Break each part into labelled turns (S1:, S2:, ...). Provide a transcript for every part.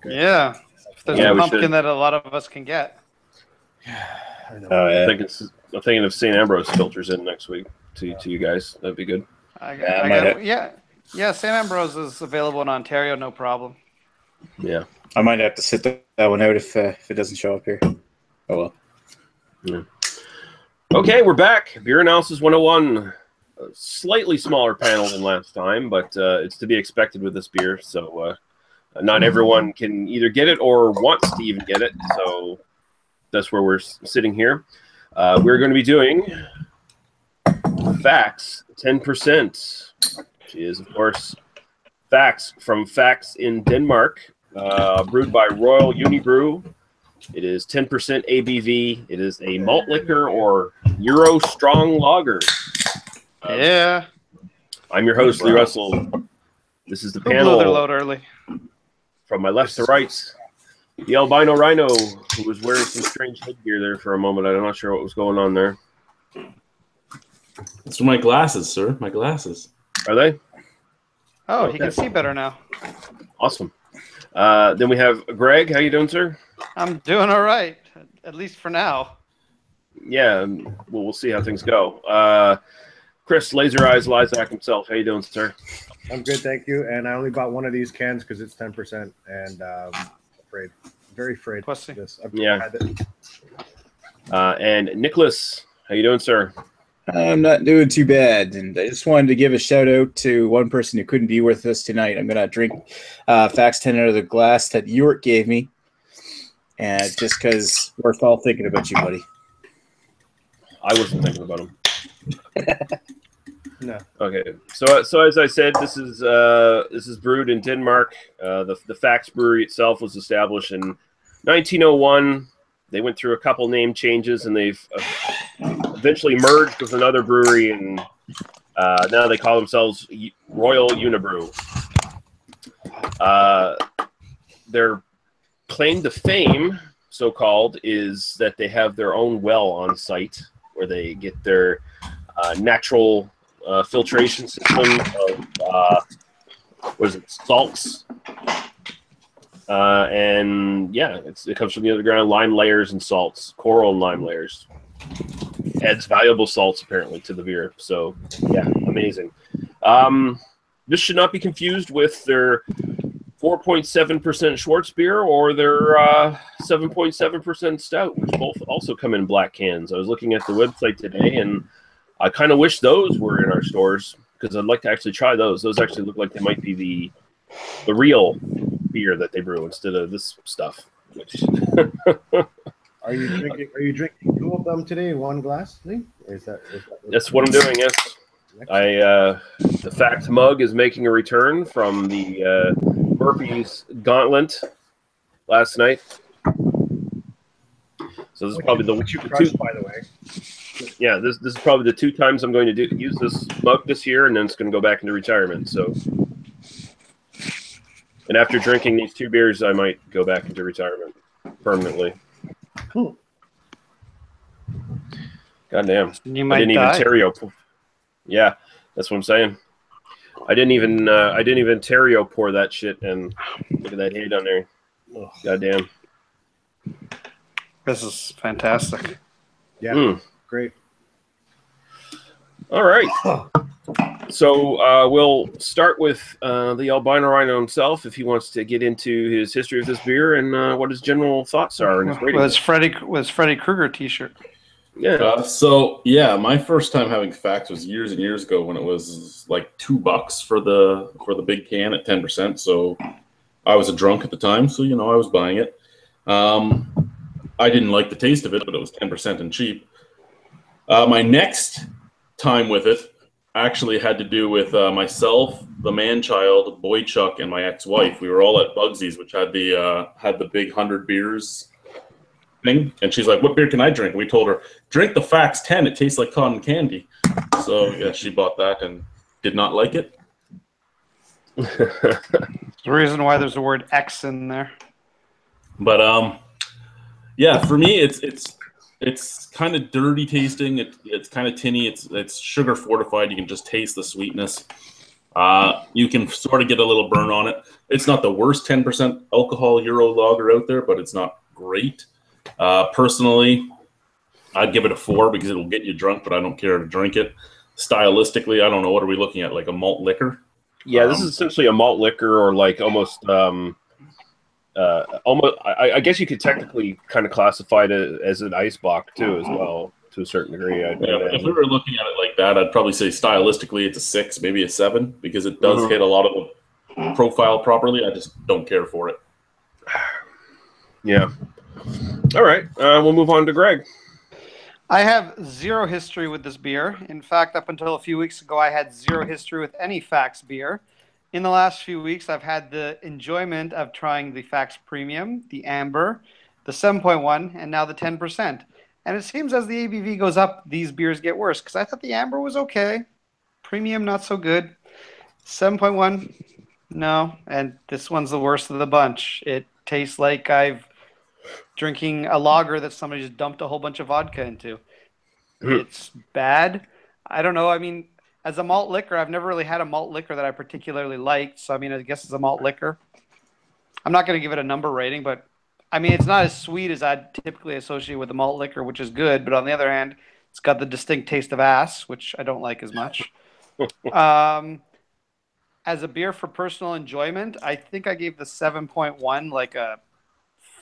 S1: Yeah. If there's a pumpkin that a lot of us can get.
S2: I know. Oh, yeah. I'm thinking of St. Ambrose filters in next week to you guys. That'd be good.
S1: Yeah, St. Ambrose is available in Ontario, no problem.
S2: Yeah.
S3: I might have to sit that one out if it doesn't show up here. Oh, well.
S2: Yeah. Okay, we're back. Beer Analysis 101. A slightly smaller panel than last time, but it's to be expected with this beer. So not everyone can either get it or wants to even get it. So that's where we're sitting here. We're going to be doing Faxe 10%. She is, of course, Faxe from Faxe in Denmark, brewed by Royal Unibrew. It is 10% ABV. It is a malt liquor or Euro strong lager.
S1: Yeah.
S2: I'm your host, Lee Russell. This is the
S1: Who
S2: panel.
S1: blew their load early?
S2: From my left to right, the albino rhino, who was wearing some strange headgear there for a moment. I'm not sure what was going on there.
S4: It's for my glasses, sir. My glasses.
S2: Are they?
S1: Oh, he can see better now.
S2: Awesome. Then we have Greg. How you doing, sir?
S1: I'm doing all right, at least for now.
S2: Yeah, we'll see how things go. Chris, Laser Eyes, Lysac himself. How you doing, sir?
S5: I'm good, thank you. And I only bought one of these cans because it's 10%, and very afraid.
S1: Pussy.
S5: Of this.
S2: Yeah. And Nicholas, how you doing, sir?
S3: I'm not doing too bad, and I just wanted to give a shout out to one person who couldn't be with us tonight. I'm gonna drink Faxe 10 out of the glass that York gave me, and just because we're all thinking about you, buddy.
S2: I wasn't thinking about him.
S5: No.
S2: Okay. So as I said, this is brewed in Denmark. The Faxe brewery itself was established in 1901. They went through a couple name changes, and they've eventually merged with another brewery, and now they call themselves Royal Unibrew. Their claim to fame, so-called, is that they have their own well on site where they get their natural filtration system of salts. And yeah, it comes from the underground, lime layers and salts, coral and lime layers. Adds valuable salts apparently to the beer. So yeah, amazing. This should not be confused with their 4.7% Schwartz beer or their 7.7% stout, which both also come in black cans. I was looking at the website today, and I kind of wish those were in our stores because I'd like to actually try those. Those actually look like they might be the real beer that they brew instead of this stuff. Which
S5: Are you drinking two of them today in one glass, Lee? Or is that
S2: that's what I'm doing? Yes. The Faxe mug is making a return from the Murphy's Gauntlet last night. So this is probably the
S5: you crushed, by the way.
S2: Yeah, this is probably the 2 times I'm going to use this mug this year, and then it's going to go back into retirement. So, and after drinking these 2 beers, I might go back into retirement permanently.
S5: Cool.
S2: Goddamn!
S1: You might
S2: I didn't
S1: die.
S2: even terrio. Yeah, that's what I'm saying. I didn't even terrio pour that shit, and look at that hay down there.
S5: Ugh.
S2: Goddamn!
S1: This is fantastic.
S5: Yeah, great.
S2: All right. So we'll start with the albino rhino himself, if he wants to get into his history of this beer and what his general thoughts are and his rating.
S1: Was Freddy Krueger T-shirt?
S2: Yeah.
S4: So yeah, my first time having Faxe was years and years ago when it was like $2 for the big can at 10%. So I was a drunk at the time, so I was buying it. I didn't like the taste of it, but it was 10% and cheap. My next time with it actually had to do with myself, the man-child, Boy Chuck, and my ex-wife. We were all at Bugsy's, which had the big 100 beers thing, and she's like, "What beer can I drink?" We told her, "Drink the Faxe 10. It tastes like cotton candy." So yeah, she bought that and did not like it.
S1: The reason why there's the word X in there.
S4: But yeah, for me, it's kind of dirty tasting. It's kind of tinny. It's sugar fortified. You can just taste the sweetness. You can sort of get a little burn on it. It's not the worst 10% alcohol Euro lager out there, but it's not great. Personally, I'd give it a 4 because it'll get you drunk, but I don't care to drink it. Stylistically, I don't know. What are we looking at? Like a malt liquor?
S2: Yeah, this is essentially a malt liquor, or like almost. I guess you could technically kind of classify it as an ice bock too, as well, to a certain degree.
S4: If we were looking at it like that, I'd probably say stylistically it's a 6, maybe a 7, because it does hit a lot of the profile properly. I just don't care for it.
S2: Yeah. All right, we'll move on to Greg.
S1: I have zero history with this beer. In fact, up until a few weeks ago, I had zero history with any Faxe beer. In the last few weeks, I've had the enjoyment of trying the Faxe Premium, the Amber, the 7.1, and now the 10%. And it seems as the ABV goes up, these beers get worse. Because I thought the Amber was okay. Premium, not so good. 7.1, no. And this one's the worst of the bunch. It tastes like I've drinking a lager that somebody just dumped a whole bunch of vodka into. It's bad. I don't know. I mean, as a malt liquor, I've never really had a malt liquor that I particularly liked. So, I mean, I guess it's a malt liquor. I'm not going to give it a number rating, but, I mean, it's not as sweet as I'd typically associate with a malt liquor, which is good. But on the other hand, it's got the distinct taste of ass, which I don't like as much. As a beer for personal enjoyment, I think I gave the 7.1 like a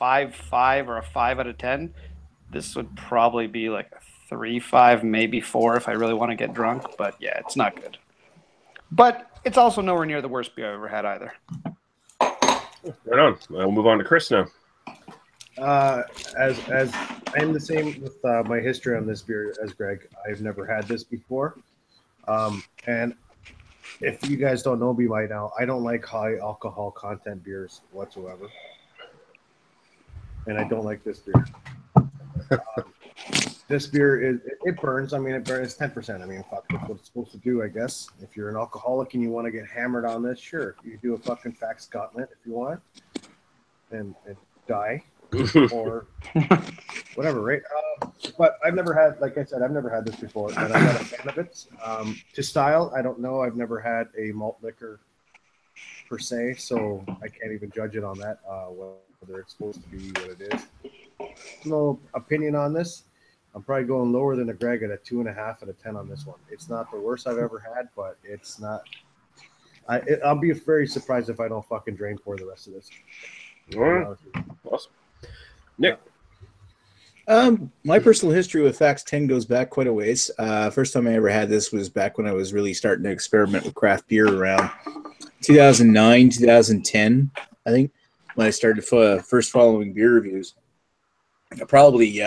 S1: 5.5 or a 5 out of 10. This would probably be like a 3.5, maybe 4 if I really want to get drunk. But yeah, it's not good. But it's also nowhere near the worst beer I've ever had either.
S2: Right on. We'll move on to Chris now.
S5: As I'm the same with my history on this beer as Greg. I've never had this before, and if you guys don't know me by now, I don't like high alcohol content beers whatsoever, and I don't like this beer. This beer it burns. I mean, it burns 10%. I mean, fuck, that's what it's supposed to do, I guess. If you're an alcoholic and you want to get hammered on this, sure, you do a fucking Faxe gauntlet if you want, and die or whatever, right? But I've never had, like I said, I've never had this before, and I'm not a fan of it. To style, I don't know. I've never had a malt liquor per se, so I can't even judge it on that. Whether it's supposed to be what it is. No opinion on this. I'm probably going lower than a Greg at a 2.5 out of 10 on this one. It's not the worst I've ever had, but it's not. I'll be very surprised if I don't fucking drain for the rest of this.
S2: All right. Awesome. Nick.
S3: My personal history with Faxe 10 goes back quite a ways. First time I ever had this was back when I was really starting to experiment with craft beer around 2009, 2010, I think, when I started first following beer reviews. I probably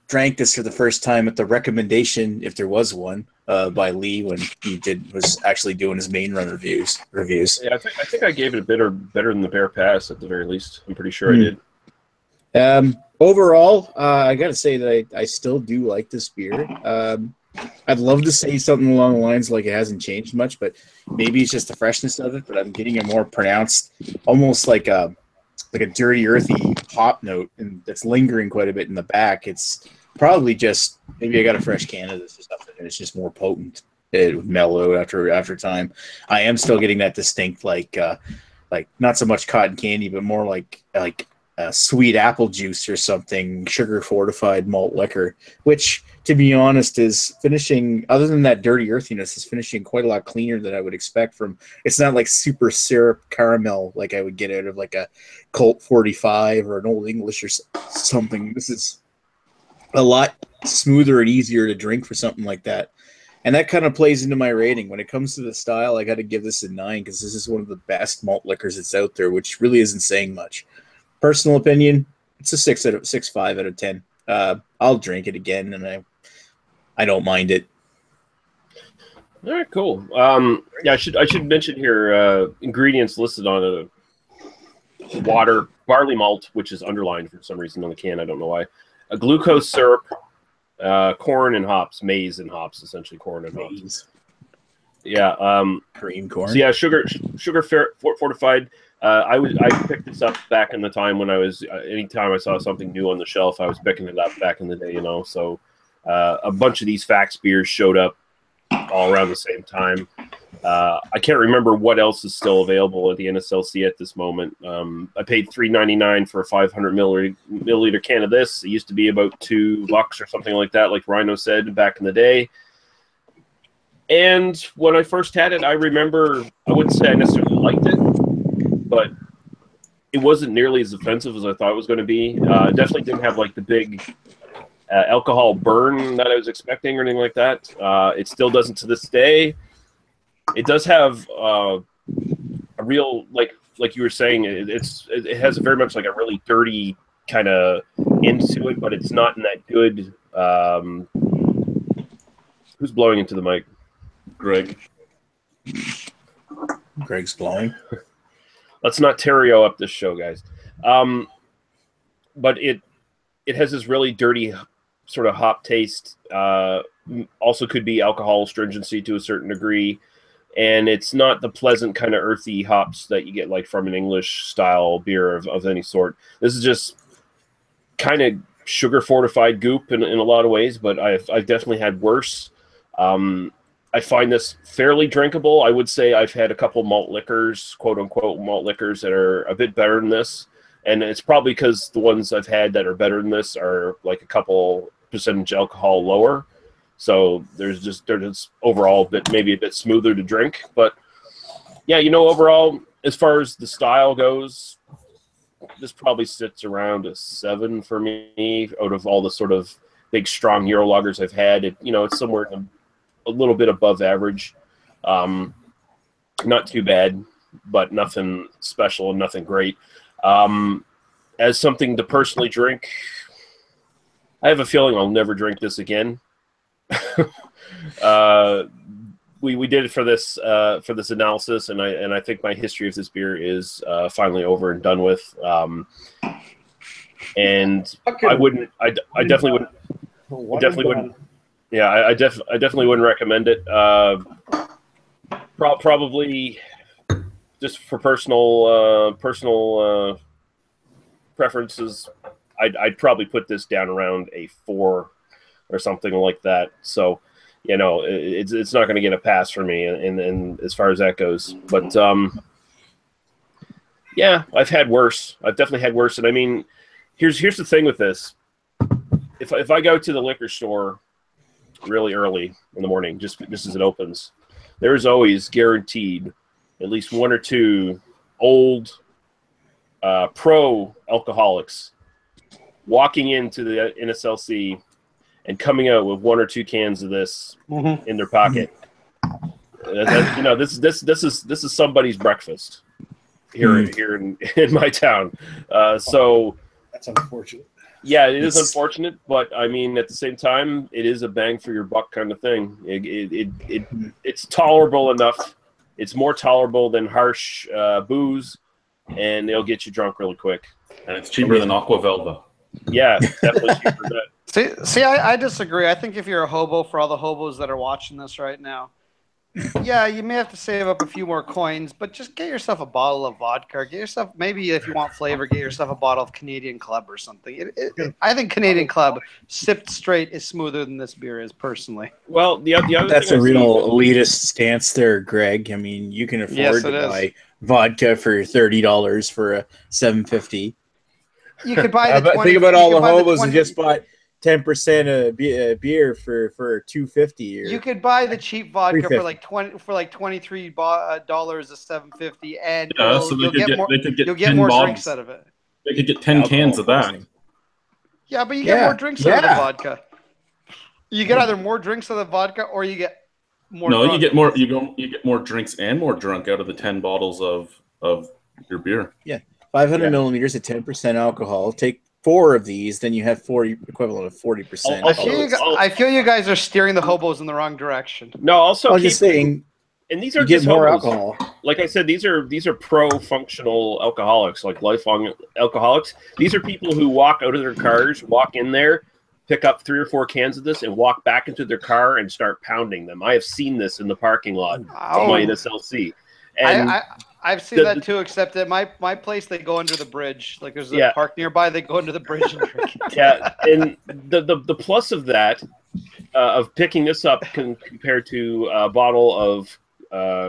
S3: drank this for the first time at the recommendation, if there was one, by Lee when he was actually doing his main run reviews.
S2: Yeah, I think I gave it a better than the Bear Pass at the very least. I'm pretty sure I did.
S3: Overall, I got to say that I still do like this beer. I'd love to say something along the lines like it hasn't changed much, but maybe it's just the freshness of it. But I'm getting a more pronounced, almost like a dirty, earthy hop note, and that's lingering quite a bit in the back. It's probably just maybe I got a fresh can of this or something, and it's just more potent. It would mellow after time. I am still getting that distinct like not so much cotton candy, but more like sweet apple juice or something, sugar fortified malt liquor, which to be honest is finishing, other than that dirty earthiness, is finishing quite a lot cleaner than I would expect from. It's not like super syrup caramel like I would get out of like a Colt 45 or an Old English or something. This is a lot smoother and easier to drink for something like that. And that kind of plays into my rating. When it comes to the style, I got to give this a 9 because this is one of the best malt liquors that's out there, which really isn't saying much. Personal opinion, it's a 6.5 out of 10. I'll drink it again, and I don't mind it.
S2: All right, cool. Yeah, I should mention here ingredients listed on a water, barley malt, which is underlined for some reason on the can. I don't know why. A glucose syrup, corn and hops, maize and hops, essentially corn and hops. Yeah,
S3: green corn.
S2: So yeah, sugar fortified. I picked this up back in the time when I was. Anytime I saw something new on the shelf, I was picking it up back in the day. So a bunch of these Faxe beers showed up all around the same time. I can't remember what else is still available at the NSLC at this moment. I paid $3.99 for a 500 milliliter can of this. It used to be about $2 or something like that, like Rhino said back in the day. And when I first had it, I remember, I wouldn't say I necessarily liked it, but it wasn't nearly as offensive as I thought it was going to be. It definitely didn't have like the big alcohol burn that I was expecting or anything like that. It still doesn't to this day. It does have a real, like you were saying, it has very much like a really dirty kind of into it, but it's not in that good. Who's blowing into the mic?
S4: Greg.
S3: Greg's blowing.
S2: Let's not Terrio up this show, guys. But it has this really dirty sort of hop taste. Also could be alcohol astringency to a certain degree. And it's not the pleasant kind of earthy hops that you get like from an English style beer of any sort. This is just kind of sugar fortified goop in a lot of ways, but I've definitely had worse. I find this fairly drinkable. I would say I've had a couple malt liquors, quote unquote malt liquors, that are a bit better than this. And it's probably because the ones I've had that are better than this are like a couple percentage alcohol lower. So they're just overall maybe a bit smoother to drink. But yeah, overall, as far as the style goes, this probably sits around a 7 for me out of all the sort of big, strong Euro lagers I've had. It's somewhere a little bit above average. Not too bad, but nothing special and nothing great. As something to personally drink, I have a feeling I'll never drink this again. We did it for this analysis, and I think my history of this beer is finally over and done with. And I definitely wouldn't. Yeah, I definitely wouldn't recommend it. Probably just for personal preferences, I'd probably put this down around a 4 or something like that. So, it's not going to get a pass for me, and as far as that goes. But yeah, I've had worse. I've definitely had worse. And I mean, here's the thing with this: if I go to the liquor store really early in the morning, just as it opens, there's always guaranteed at least 1 or 2 old pro alcoholics walking into the NSLC and coming out with 1 or 2 cans of this in their pocket. This is somebody's breakfast here in my town. So
S5: that's unfortunate.
S2: Yeah, it is unfortunate, but I mean, at the same time, it is a bang for your buck kind of thing. It's tolerable enough. It's more tolerable than harsh booze, and it'll get you drunk really quick.
S4: And it's cheaper than Aqua Velva.
S2: Yeah, definitely cheaper than that.
S1: See, I disagree. I think if you're a hobo, for all the hobos that are watching this right now, yeah, you may have to save up a few more coins, but just get yourself a bottle of vodka. Or get yourself, maybe if you want flavor, get yourself a bottle of Canadian Club or something. I think Canadian Club, sipped straight, is smoother than this beer is, personally.
S2: Well, the other
S3: that's
S2: thing
S3: a real elitist stance there, Greg. I mean, you can afford to buy vodka for $30 for a $7.50.
S1: You could buy the 20,
S3: think about all the hobos who just bought 10% of beer for $2.50.
S1: You could buy the cheap vodka for like $23 a $7.50, and you'll get more drinks out of it.
S4: They could get 10 cans of that.
S1: Yeah, but you get more drinks out of the vodka. You get either more drinks out of the vodka, or you get more.
S4: No, you get more. You get more drinks and more drunk out of the 10 bottles of your beer.
S3: Yeah, 500 milliliters at 10% alcohol. Take 4 of these, then you have 40 equivalent of 40%.
S1: I feel you guys are steering the hobos in the wrong direction.
S2: No, also
S3: I'm just saying,
S2: and these are
S3: get
S2: just
S3: more
S2: hobos.
S3: alcohol.
S2: Like I said, these are pro-functional alcoholics, like lifelong alcoholics. These are people who walk out of their cars, walk in there, pick up 3 or 4 cans of this, and walk back into their car and start pounding them. I have seen this in the parking lot of my NSLC. And
S1: I've seen that too, except at my place, they go under the bridge. Like there's a park nearby, they go under the bridge and drink it.
S2: Yeah, and the plus of that, of picking this up compared to a bottle of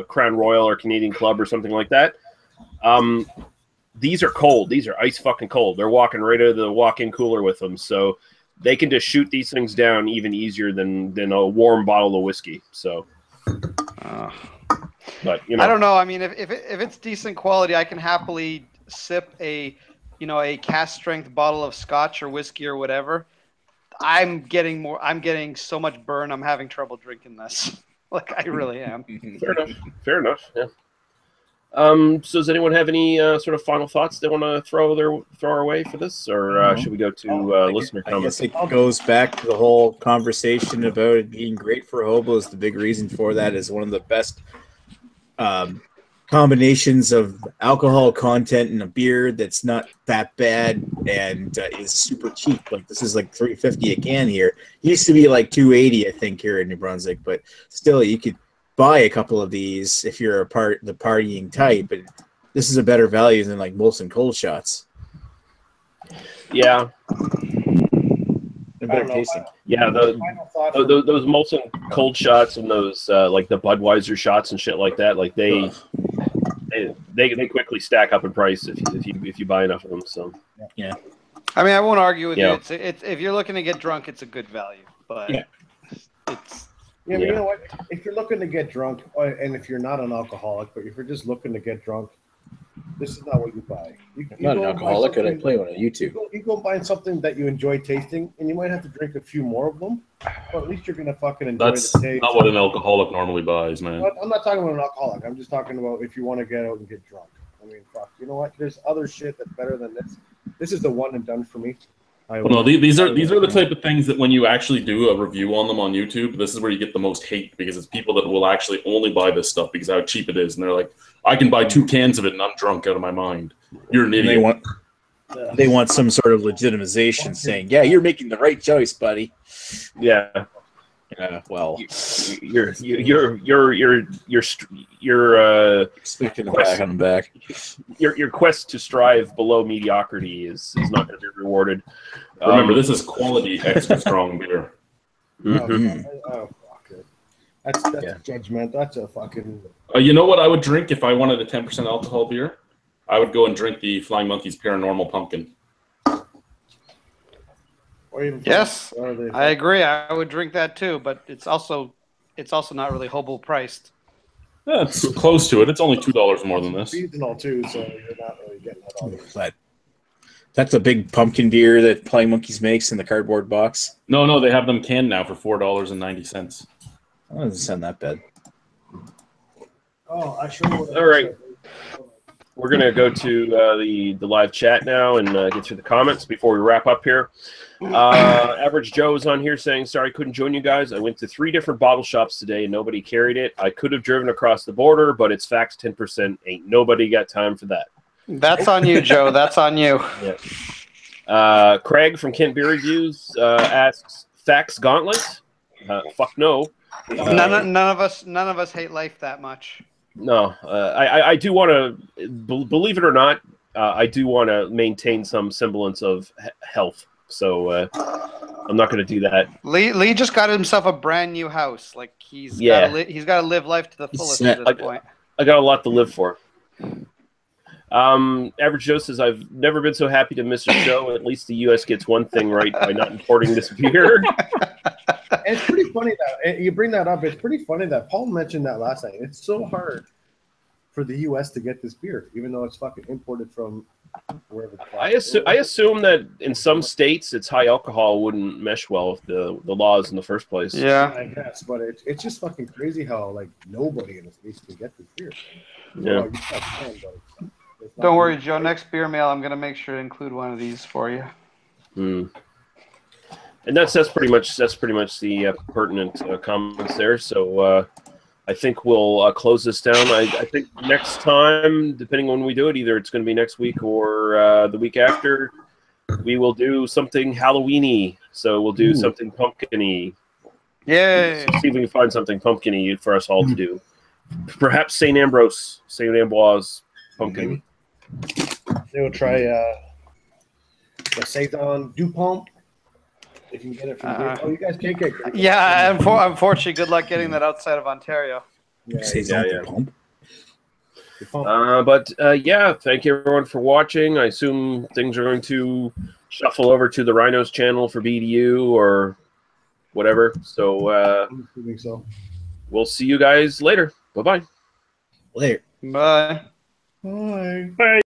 S2: Crown Royal or Canadian Club or something like that. These are cold. These are ice fucking cold. They're walking right out of the walk-in cooler with them, so they can just shoot these things down even easier than a warm bottle of whiskey. So, but you know,
S1: I don't know. I mean, if it's decent quality, I can happily sip a cask strength bottle of scotch or whiskey or whatever. I'm getting so much burn. I'm having trouble drinking this. Like, I really am.
S2: Fair enough. Yeah. So does anyone have any sort of final thoughts they want to throw our way for this, or should we go to listener
S3: I
S2: comments?
S3: guess it goes back to the whole conversation about it being great for hobos. The big reason for that is one of the best combinations of alcohol content in a beer that's not that bad and is super cheap. Like, this is like $3.50 a can here. It used to be like $2.80, I think, here in New Brunswick, but still, you could buy a couple of these if you're the partying type. But this is a better value than like Molson Cold shots.
S2: Yeah.
S3: They're better tasting.
S2: Yeah, those Molson Cold shots and those like the Budweiser shots and shit like that, like they quickly stack up in price if you buy enough of them. So
S3: yeah,
S1: I mean, I won't argue with you. It's if you're looking to get drunk, it's a good value. But it's
S5: but you know what? If you're looking to get drunk, and if you're not an alcoholic, but if you're just looking to get drunk, this is not what you buy. You
S3: not an alcoholic, and I play one on YouTube.
S5: You go find something that you enjoy tasting, and you might have to drink a few more of them, but at least you're gonna fucking enjoy
S4: That's
S5: the taste.
S4: not what an alcoholic normally buys, man.
S5: I'm not talking about an alcoholic. I'm just talking about if you want to get out and get drunk. I mean, fuck. You know what? There's other shit that's better than this. This is the one and done for me.
S4: No, these are the type of things that when you actually do a review on them on YouTube, this is where you get the most hate, because it's people that will actually only buy this stuff because of how cheap it is, and they're like, I can buy 2 cans of it and I'm drunk out of my mind. You're an idiot.
S3: They want some sort of legitimization, saying, "Yeah, you're making the right choice, buddy."
S2: Yeah.
S3: Well,
S2: you're speaking
S3: the back.
S2: Your quest to strive below mediocrity is not going to be rewarded.
S4: Remember, this is quality extra strong beer.
S2: Mm-hmm.
S5: Oh, fuck it. That's judgment. That's a fucking.
S4: You know what I would drink if I wanted a 10% alcohol beer? I would go and drink the Flying Monkeys Paranormal Pumpkin.
S1: Yes, I agree. I would drink that too, but it's also not really hobo priced.
S4: Yeah, it's close to it. It's only $2 more than this.
S5: Seasonal too, so you're not really getting that all.
S3: But that's a big pumpkin beer that Flying Monkeys makes in the cardboard box.
S4: No, they have them canned now for $4.90.
S3: That doesn't sound that bad.
S5: Oh, I sure would.
S2: All right. We're going to go to the live chat now and get through the comments before we wrap up here. Average Joe is on here saying, sorry, couldn't join you guys. I went to 3 different bottle shops today and nobody carried it. I could have driven across the border, but it's Faxe 10%. Ain't nobody got time for that.
S1: That's on you, Joe. That's on you.
S2: Yeah. Craig from Kent Beer Reviews asks, Faxe Gauntlet? Fuck no.
S1: None of us hate life that much.
S2: No, I do want to, believe it or not, I do want to maintain some semblance of health. So I'm not going to do that.
S1: Lee just got himself a brand new house. Like he's got to live life to the fullest at this point.
S2: I got a lot to live for. Average Joe says, I've never been so happy to miss a show. At least the U.S. gets one thing right by not importing this beer.
S5: And it's pretty funny that you bring that up. It's pretty funny that Paul mentioned that last night. It's so hard for the U.S. to get this beer, even though it's fucking imported from wherever.
S2: I assume that in some states, its high alcohol wouldn't mesh well with the laws in the first place.
S1: Yeah,
S5: I guess, but it's just fucking crazy how like nobody in the states can get this beer.
S2: Yeah.
S1: Don't worry, Joe. Next beer mail, I'm gonna make sure to include one of these for you.
S2: And that's pretty much the pertinent comments there. So I think we'll close this down. I think next time, depending on when we do it, either it's going to be next week or the week after, we will do something Halloween-y. So we'll do something pumpkin-y.
S1: Yay!
S2: See if we can find something pumpkin-y for us all to do. Perhaps St. Ambroise pumpkin.
S5: They will try the Saison Dupont. If you can get it from you guys can't get it.
S1: Yeah, unfortunately, good luck getting that outside of Ontario.
S3: Say
S2: yeah,
S3: something,
S2: yeah.
S3: pump.
S2: Yeah, thank you everyone for watching. I assume things are going to shuffle over to the Rhinos channel for BDU or whatever. So
S5: I'm assuming so.
S2: we'll see you guys later. Bye-bye.
S3: Later.
S1: Bye.
S5: Bye.
S2: Bye.